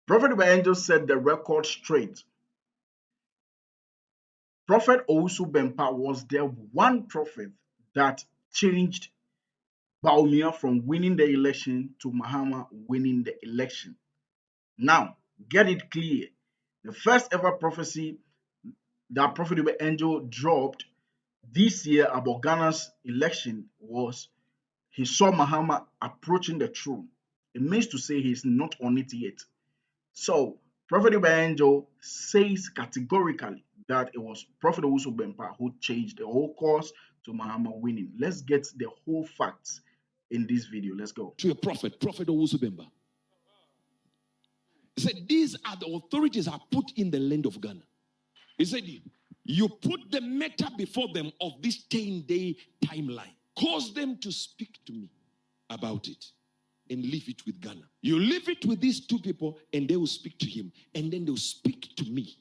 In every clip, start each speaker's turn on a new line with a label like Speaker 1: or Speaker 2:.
Speaker 1: Prophet by Angel set the record straight. Prophet Owusu Bempah was the one prophet that changed Baumia from winning the election to MAHAMA winning the election. Now, get it clear. The first ever prophecy that Prophet by Angel dropped this year about Ghana's election was he saw MAHAMA approaching the throne. It means to say he's not on it yet. So, Prophet by Angel says categorically that it was Prophet Owusu Bempah who changed the whole course to MAHAMA winning. Let's get the whole facts in this video. Let's go.
Speaker 2: To a prophet, Prophet Owusu Bempah. He said, these are the authorities I put in the land of Ghana. He said, you put the matter before them of this 10-day timeline. Cause them to speak to me about it and leave it with Ghana. You leave it with these two people and they will speak to him. And then they will speak to me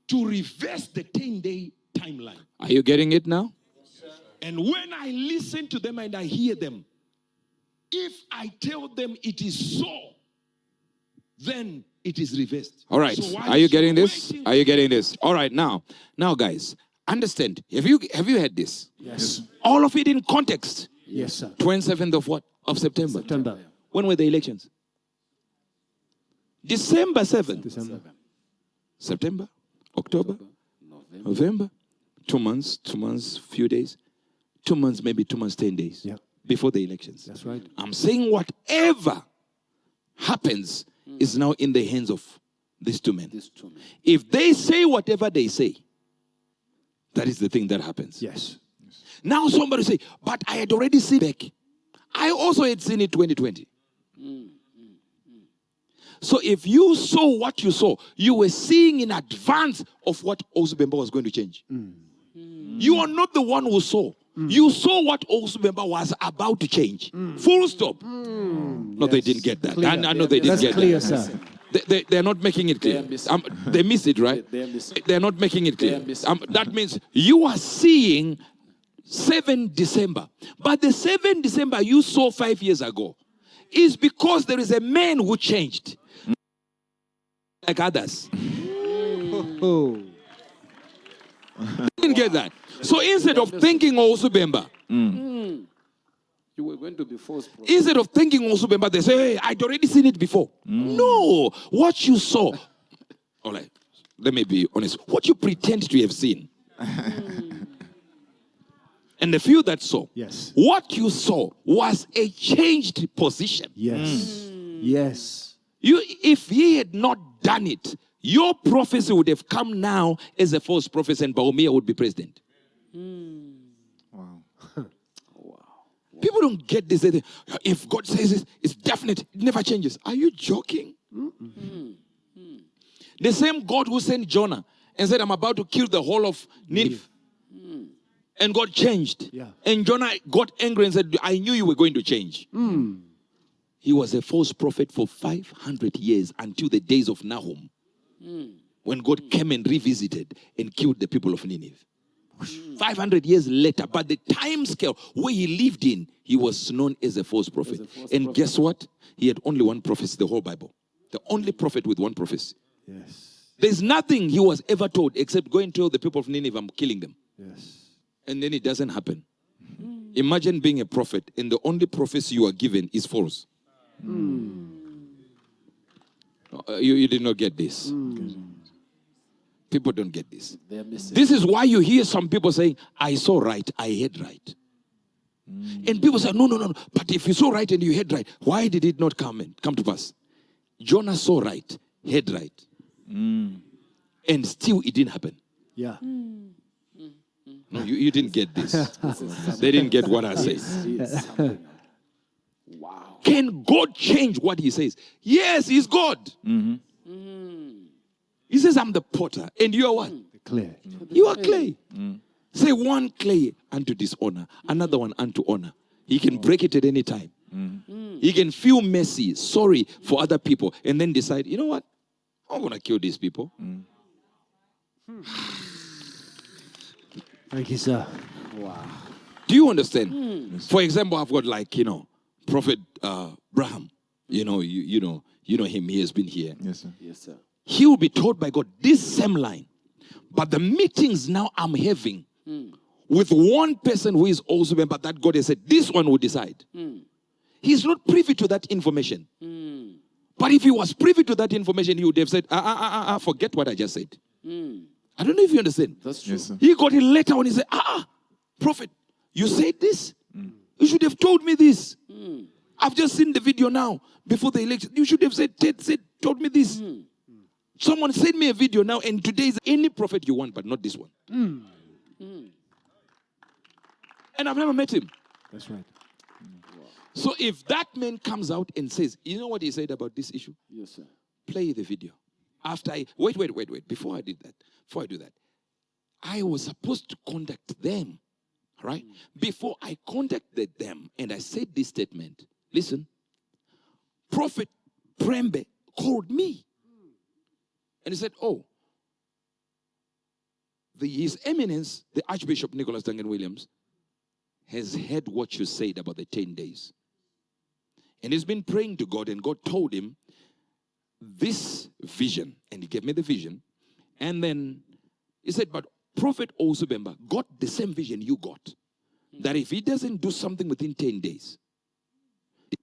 Speaker 2: to reverse the 10-day timeline.
Speaker 3: Are you getting it now?
Speaker 2: And when I listen to them and I hear them, if I tell them it is so, then it is reversed.
Speaker 3: All right.
Speaker 2: So
Speaker 3: are you getting this? Are you getting this? All right. Now, guys, understand. Have you heard this?
Speaker 4: Yes.
Speaker 3: All of it in context.
Speaker 4: Yes, sir.
Speaker 3: 27th of what? Of September.
Speaker 4: September.
Speaker 3: When were the elections? December 7th.
Speaker 4: December.
Speaker 3: September, October, November. 2 months, few days. 2 months, maybe 2 months, 10 days.
Speaker 4: Yeah.
Speaker 3: Before the elections.
Speaker 4: That's right.
Speaker 3: I'm saying whatever happens is now in the hands of these two men. If they say whatever they say, that is the thing that happens.
Speaker 4: Yes.
Speaker 3: Now somebody say, but I had already seen back. I also had seen it 2020. So if you saw what you saw, you were seeing in advance of what Owusu Bempah was going to change. You are not the one who saw. You saw what Owusu Bempah was about to change. Full stop. No, they didn't get that. I know they didn't get
Speaker 4: clear,
Speaker 3: that.
Speaker 4: Sir.
Speaker 3: They're not making it clear. They miss it, right? They're not making it clear. That means you are seeing 7 December. But the 7 December you saw 5 years ago is because there is a man who changed. Like others.
Speaker 4: Oh.
Speaker 3: Didn't get that. So instead of thinking Owusu Bempah,
Speaker 5: you were going to be false.
Speaker 3: instead of thinking Owusu Bempah, they say, hey, I'd already seen it before. No, what you saw. All right, let me be honest. What you pretend to have seen. And the few that saw,
Speaker 4: Yes.
Speaker 3: what you saw was a changed position.
Speaker 4: Yes. Yes.
Speaker 3: If he had not done it, your prophecy would have come now as a false prophet and Baumia would be president.
Speaker 5: Wow.
Speaker 3: People don't get this. If God says it, it's definite. It never changes. Are you joking? The same God who sent Jonah and said, I'm about to kill the whole of Nineveh. And God changed.
Speaker 4: Yeah.
Speaker 3: And Jonah got angry and said, I knew you were going to change. He was a false prophet for 500 years until the days of Nahum. When God came and revisited and killed the people of Nineveh. 500 years later, but the time scale where he lived in, he was known as a false prophet. And guess what? He had only one prophecy, the whole Bible. The only prophet with one prophecy.
Speaker 4: Yes.
Speaker 3: There's nothing he was ever told except go and tell the people of Nineveh, I'm killing them.
Speaker 4: Yes.
Speaker 3: And then it doesn't happen. Imagine being a prophet and the only prophecy you are given is false. You did not get this. People don't get this. This is why you hear some people saying, I saw right, I heard right. And people say, no. But if you saw right and you heard right, why did it not come to pass? Jonah saw right, heard right. And still it didn't happen.
Speaker 4: Yeah.
Speaker 3: No, you didn't get this. They didn't get what I say.
Speaker 5: Wow.
Speaker 3: Can God change what he says? Yes, he's God. He says, I'm the potter. And you are what?
Speaker 4: Clay.
Speaker 3: You are clay. Say one clay unto dishonor, another one unto honor. He can break it at any time. He can feel mercy, sorry for other people, and then decide, you know what? I'm going to kill these people.
Speaker 4: Thank you, sir.
Speaker 5: Wow.
Speaker 3: Do you understand? For example, I've got Prophet Braham, you know him. He has been here.
Speaker 6: Yes, sir.
Speaker 5: Yes, sir.
Speaker 3: He will be told by God this same line. But the meetings now I'm having with one person who is also member that God has said, this one will decide. He's not privy to that information. But if he was privy to that information, he would have said, forget what I just said. I don't know if you understand.
Speaker 5: That's true.
Speaker 6: Yes, sir.
Speaker 3: He got a letter when he said, prophet, you said this? You should have told me this. I've just seen the video now before the election. You should have told me this. Someone sent me a video now, and today is any prophet you want, but not this one. And I've never met him.
Speaker 4: That's right.
Speaker 3: So if that man comes out and says, you know what he said about this issue?
Speaker 5: Yes, sir.
Speaker 3: Play the video. After I wait. Before I do that, I was supposed to contact them, right? Before I contacted them and I said this statement, listen, Prophet Prembe called me. And he said, His Eminence, the Archbishop Nicholas Duncan Williams, has heard what you said about the 10 days. And he's been praying to God, and God told him this vision. And he gave me the vision. And then he said, but Prophet Owusu Bempah got the same vision you got. That if he doesn't do something within 10 days,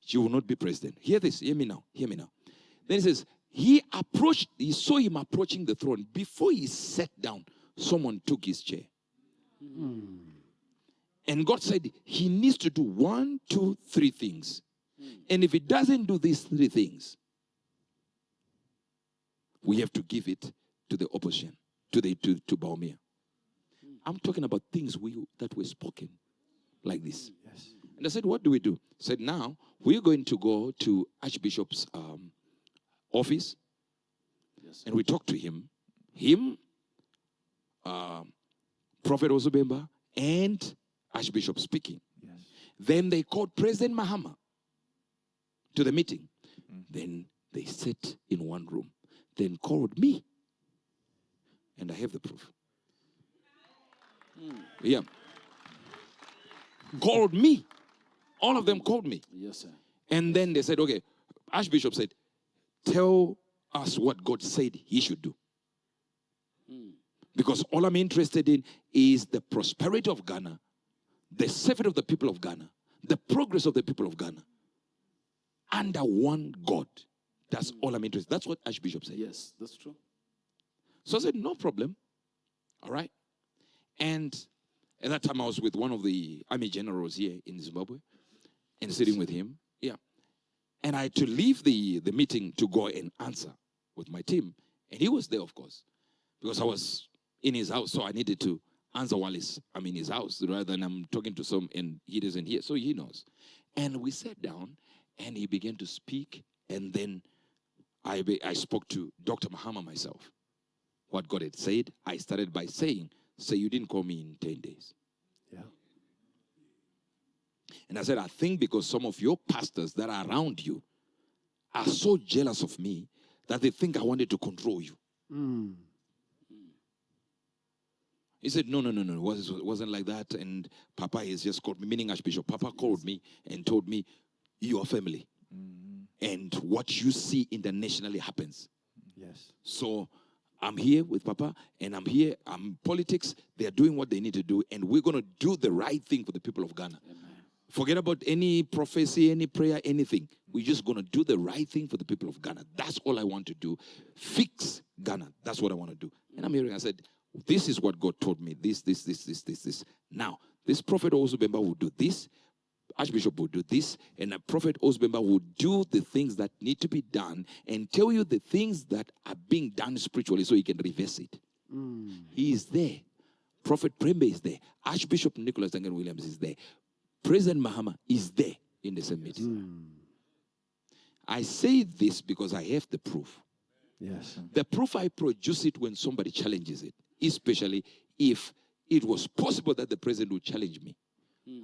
Speaker 3: you will not be president. Hear this, hear me now. Then he says, he saw him approaching the throne. Before he sat down, someone took his chair. And God said, he needs to do 1, 2, 3 things. And if he doesn't do these 3 things, we have to give it to the opposition, to Baumia. I'm talking about things that were spoken like this.
Speaker 4: Yes.
Speaker 3: And I said, what do we do? I said, now we're going to go to Archbishop's office.
Speaker 5: Yes,
Speaker 3: and we talked to him, Prophet Owusu Bempah, and Archbishop speaking.
Speaker 4: Yes.
Speaker 3: Then they called President Mahama to the meeting. Then they sat in one room. Then called me. And I have the proof. Yeah. Called me. All of them called me.
Speaker 5: Yes, sir.
Speaker 3: And then they said, okay, Archbishop said, tell us what God said he should do. Because all I'm interested in is the prosperity of Ghana, the safety of the people of Ghana, the progress of the people of Ghana, under one God. That's all I'm interested in. That's what Archbishop said.
Speaker 5: Yes, that's true.
Speaker 3: So I said, no problem. All right. And at that time, I was with one of the army generals here in Zimbabwe and sitting with him. Yeah. And I had to leave the meeting to go and answer with my team. And he was there, of course, because I was in his house. So I needed to answer while I'm in his house rather than I'm talking to some and he doesn't hear. So he knows. And we sat down and he began to speak. And then I spoke to Dr. MAHAMA myself. What God had said, I started by saying, you didn't call me in 10 days.
Speaker 4: Yeah.
Speaker 3: And I said, I think because some of your pastors that are around you are so jealous of me that they think I wanted to control you. He said, no, it wasn't like that. And Papa has just called me, meaning Archbishop. Papa called me and told me, you are family. And what you see internationally happens.
Speaker 4: Yes.
Speaker 3: So I'm here with Papa, and I'm politics. They're doing what they need to do, and we're going to do the right thing for the people of Ghana. Amen. Forget about any prophecy, any prayer, anything. We're just going to do the right thing for the people of Ghana. That's all I want to do. Fix Ghana. That's what I want to do. And I'm hearing, I said, this is what God told me. This. Now, this Prophet Owusu Bempah will do this. Archbishop will do this, and a Prophet Owusu Bempah will do the things that need to be done and tell you the things that are being done spiritually so he can reverse it. He is there. Prophet Prembe is there. Archbishop Nicholas Duncan Williams is there. President Mahama is there in the same meeting. I say this because I have the proof.
Speaker 4: Yes.
Speaker 3: The proof, I produce it when somebody challenges it, especially if it was possible that the president would challenge me.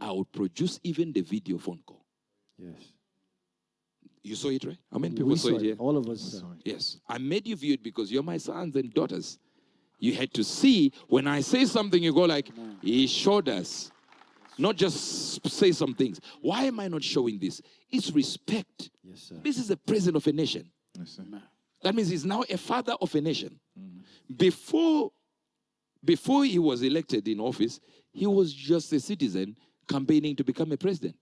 Speaker 3: I would produce even the video phone call.
Speaker 4: Yes.
Speaker 3: You saw it, right? How many people
Speaker 4: We
Speaker 3: saw it here?
Speaker 4: All of us.
Speaker 3: Yes. I made you view it because you're my sons and daughters. You had to see when I say something, you go like, he showed us. not just say some things. Why am I not showing this? It's respect.
Speaker 4: Yes, sir.
Speaker 3: This is the president of a nation.
Speaker 5: Yes, sir.
Speaker 3: That means he's now a father of a nation. Before he was elected in office, he was just a citizen campaigning to become a president.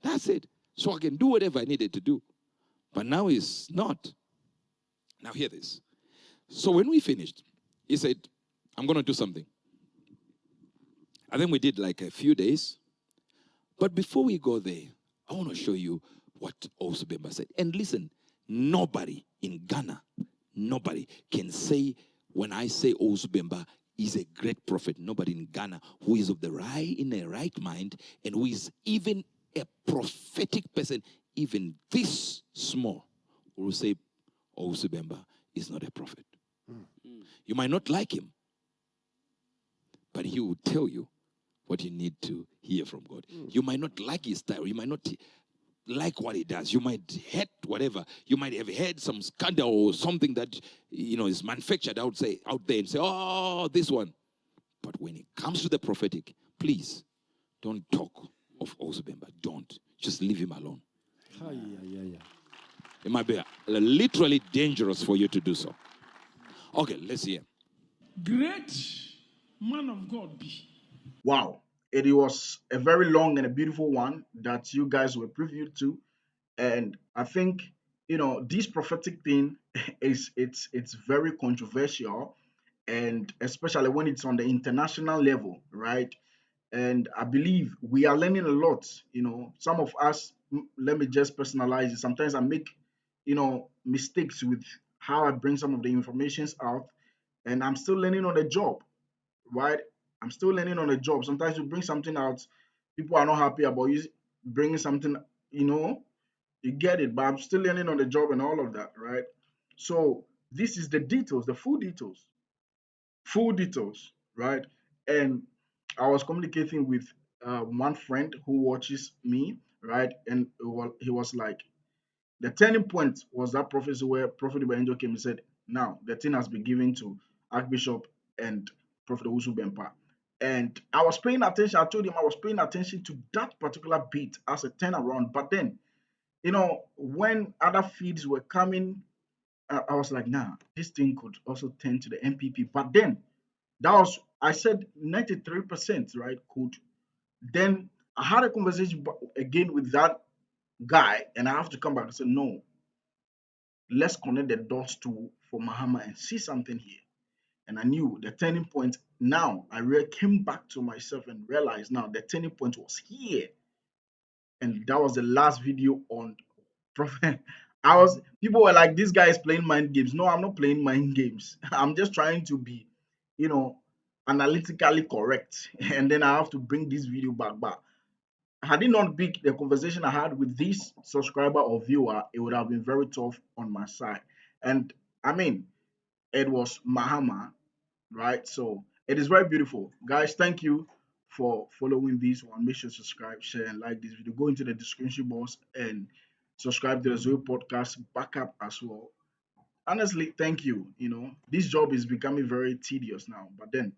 Speaker 3: That's it. So I can do whatever I needed to do. But now he's not. Now hear this. So when we finished, he said, I'm going to do something. I think we did like a few days. But before we go there, I want to show you what Owusu Bempah said. And listen, nobody in Ghana, nobody can say, when I say Owusu Bempah is a great prophet, nobody in Ghana who is in a right mind and who is even a prophetic person, even this small, will say Owusu Bempah is not a prophet. You might not like him, but he will tell you what you need to hear from God. You might not like his style. You might not like what he does. You might hate whatever. You might have heard some scandal or something that is manufactured out there and say, oh, this one. But when it comes to the prophetic, please don't talk of Owusu Bempah. Don't. Just leave him alone. It might be literally dangerous for you to do so. Okay, let's hear.
Speaker 6: Great man of God be.
Speaker 1: Wow. It was a very long and a beautiful one that you guys were previewed to. And I think, this prophetic thing it's very controversial, and especially when it's on the international level, right? And I believe we are learning a lot. Some of us, let me just personalize it. Sometimes I make, mistakes with how I bring some of the informations out, and I'm still learning on the job, right? I'm still learning on the job. Sometimes you bring something out, people are not happy about you bringing something, you get it, but I'm still learning on the job and all of that, right? So this is the details, the full details, right? And I was communicating with one friend who watches me, right? And he was like, the turning point was that prophecy where Prophet Angel came and said, now the thing has been given to Archbishop and Prophet Owusu Bempah. And I was paying attention. I told him I was paying attention to that particular beat as a turnaround. But then, when other feeds were coming, I was like, nah, this thing could also turn to the MPP. But then I said 93%, right? Could. Then I had a conversation again with that guy, and I have to come back and say, no, let's connect the dots for MAHAMA and see something here. And I knew the turning point. Now I came back to myself and realized now the turning point was here. And that was the last video on Prophet. People were like, this guy is playing mind games. No, I'm not playing mind games. I'm just trying to be, analytically correct. And then I have to bring this video back. But had it not been the conversation I had with this subscriber or viewer, it would have been very tough on my side. And I mean, it was MAHAMA, right? So it is very beautiful. Guys, thank you for following this one. Make sure to subscribe, share, and like this video. Go into the description box and subscribe to the Zoe Podcast Backup as well. Honestly, thank you. This job is becoming very tedious now. But then,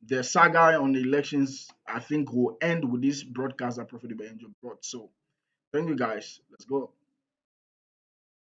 Speaker 1: the saga on the elections, I think, will end with this broadcast that Prophet Angel brought. So, thank you guys. Let's go.